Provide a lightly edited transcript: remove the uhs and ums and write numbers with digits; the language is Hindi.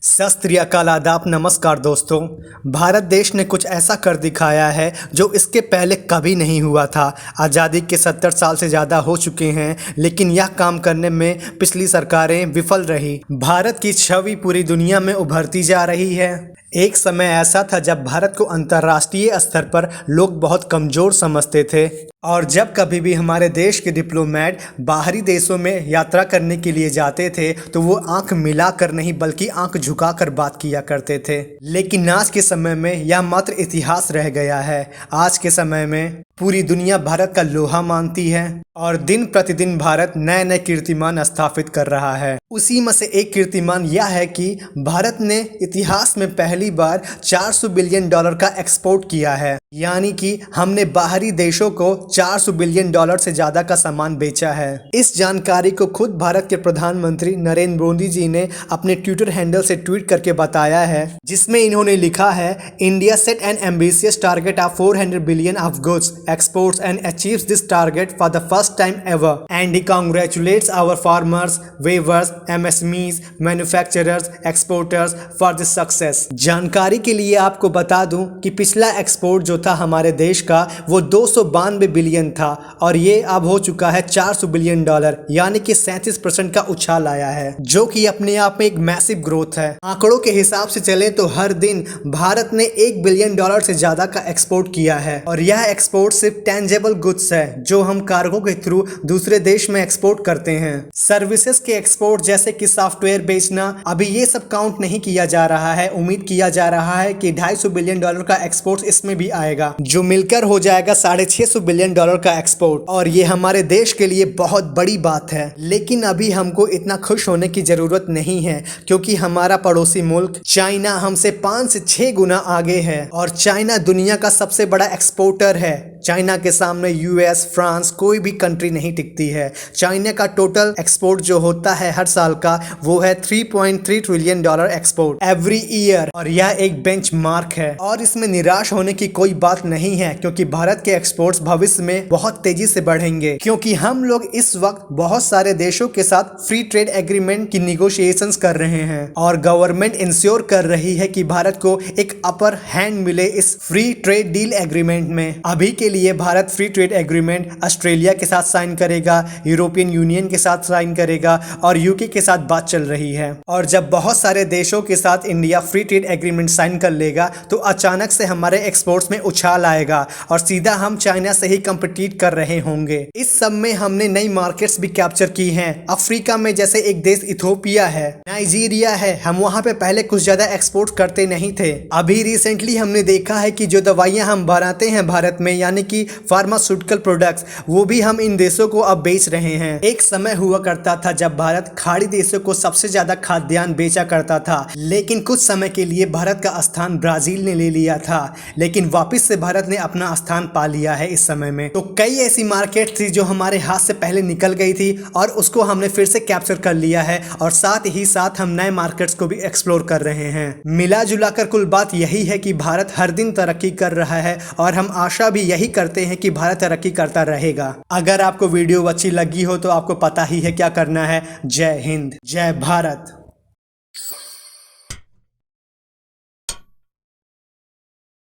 सत श्री अकाल, आदाब, नमस्कार दोस्तों। भारत देश ने कुछ ऐसा कर दिखाया है जो इसके पहले कभी नहीं हुआ था। आज़ादी के 70 साल से ज़्यादा हो चुके हैं, लेकिन यह काम करने में पिछली सरकारें विफल रही। भारत की छवि पूरी दुनिया में उभरती जा रही है। एक समय ऐसा था जब भारत को अंतर्राष्ट्रीय स्तर पर लोग बहुत कमज़ोर समझते थे और जब कभी भी हमारे देश के डिप्लोमेट बाहरी देशों में यात्रा करने के लिए जाते थे तो वो आंख मिलाकर नहीं बल्कि आंख झुकाकर बात किया करते थे। लेकिन आज के समय में यह मात्र इतिहास रह गया है। आज के समय में पूरी दुनिया भारत का लोहा मानती है और दिन प्रतिदिन भारत नए नए कीर्तिमान स्थापित कर रहा है। उसी में से एक कीर्तिमान यह है कि भारत ने इतिहास में पहली बार $400 बिलियन का एक्सपोर्ट किया है, यानी कि हमने बाहरी देशों को $400 बिलियन से ज्यादा का सामान बेचा है। इस जानकारी को खुद भारत के प्रधानमंत्री नरेंद्र मोदी जी ने अपने ट्विटर हैंडल से ट्वीट करके बताया है, जिसमें इन्होंने लिखा है, India set N ambitious target of 400 billion of goods exports and achieves this target for the first time ever, and he congratulates our farmers, weavers, MSMEs, manufacturers, exporters for this success। जानकारी के लिए आपको बता दूं कि पिछला एक्सपोर्ट जो था हमारे देश का वो 292 बिलियन था और ये अब हो चुका है $400 बिलियन, यानी कि 37% का उछाल आया है, जो कि अपने आप में एक मैसिव ग्रोथ है। आंकड़ों के हिसाब से चले तो हर दिन भारत ने $1 बिलियन से ज्यादा का एक्सपोर्ट किया है और यह एक्सपोर्ट सिर्फ टेंजेबल गुड्स है जो हम कार्गो के थ्रू दूसरे देश में एक्सपोर्ट करते हैं। सर्विसेज के एक्सपोर्ट जैसे कि सॉफ्टवेयर बेचना, अभी ये सब काउंट नहीं किया जा रहा है। उम्मीद किया जा रहा है कि $250 बिलियन का एक्सपोर्ट इसमें भी आएगा, जो मिलकर हो जाएगा $650 बिलियन का एक्सपोर्ट, और ये हमारे देश के लिए बहुत बड़ी बात है। लेकिन अभी हमको इतना खुश होने की जरूरत नहीं है, क्योंकि हमारा पड़ोसी मुल्क चाइना हमसे 5 से 6 गुना आगे है और चाइना दुनिया का सबसे बड़ा एक्सपोर्टर है। चाइना के सामने यूएस, फ्रांस, कोई भी कंट्री नहीं टिकती है। चाइना का टोटल एक्सपोर्ट जो होता है हर साल का वो है $3.3 ट्रिलियन एक्सपोर्ट एवरी ईयर, और यह एक बेंचमार्क है और इसमें निराश होने की कोई बात नहीं है, क्योंकि भारत के एक्सपोर्ट्स भविष्य में बहुत तेजी से बढ़ेंगे, क्योंकि हम लोग इस वक्त बहुत सारे देशों के साथ फ्री ट्रेड एग्रीमेंट की निगोशिएशंस कर रहे हैं और गवर्नमेंट इंश्योर कर रही है कि भारत को एक अपर हैंड मिले इस फ्री ट्रेड डील एग्रीमेंट में। अभी के लिए Bharat free trade agreement Australia के साथ साइन करेगा, यूरोपियन यूनियन के साथ साइन करेगा और यूके के साथ बात चल रही है। और जब बहुत सारे देशों के साथ India free trade agreement sign कर लेगा तो अचानक से हमारे एक्सपोर्ट्स में उछाल आएगा और सीधा हम चाइना से ही कंपीट कर रहे होंगे। इस सब में हमने नई मार्केट्स भी कैप्चर की हैं। अफ्रीका में जैसे एक देश इथियोपिया है, नाइजीरिया है, हम वहां पे पहले कुछ ज्यादा एक्सपोर्ट करते नहीं थे। अभी रिसेंटली हमने देखा है कि जो दवाइयां हम बनाते हैं भारत में, यानी कि फार्मास्यूटिकल प्रोडक्ट्स, वो भी हम इन देशों को अब बेच रहे हैं। एक समय हुआ करता था जब भारत खाड़ी देशों को सबसे ज्यादा खाद्यान्न बेचा करता था, लेकिन कुछ समय के लिए भारत का स्थान ब्राजील ने ले लिया था, लेकिन वापस से भारत ने अपना स्थान पा लिया है इस समय में। तो कई ऐसी मार्केट थी जो हमारे हाथ से पहले निकल गई थी और उसको हमने फिर से कैप्चर कर लिया है और साथ ही साथ हम नए मार्केट्स को भी एक्सप्लोर कर रहे हैं। मिला जुला कर कुल बात यही है कि भारत हर दिन तरक्की कर रहा है और हम आशा भी यही करते हैं कि भारत तरक्की करता रहेगा। अगर आपको वीडियो अच्छी लगी हो तो आपको पता ही है क्या करना है। जय हिंद, जय भारत।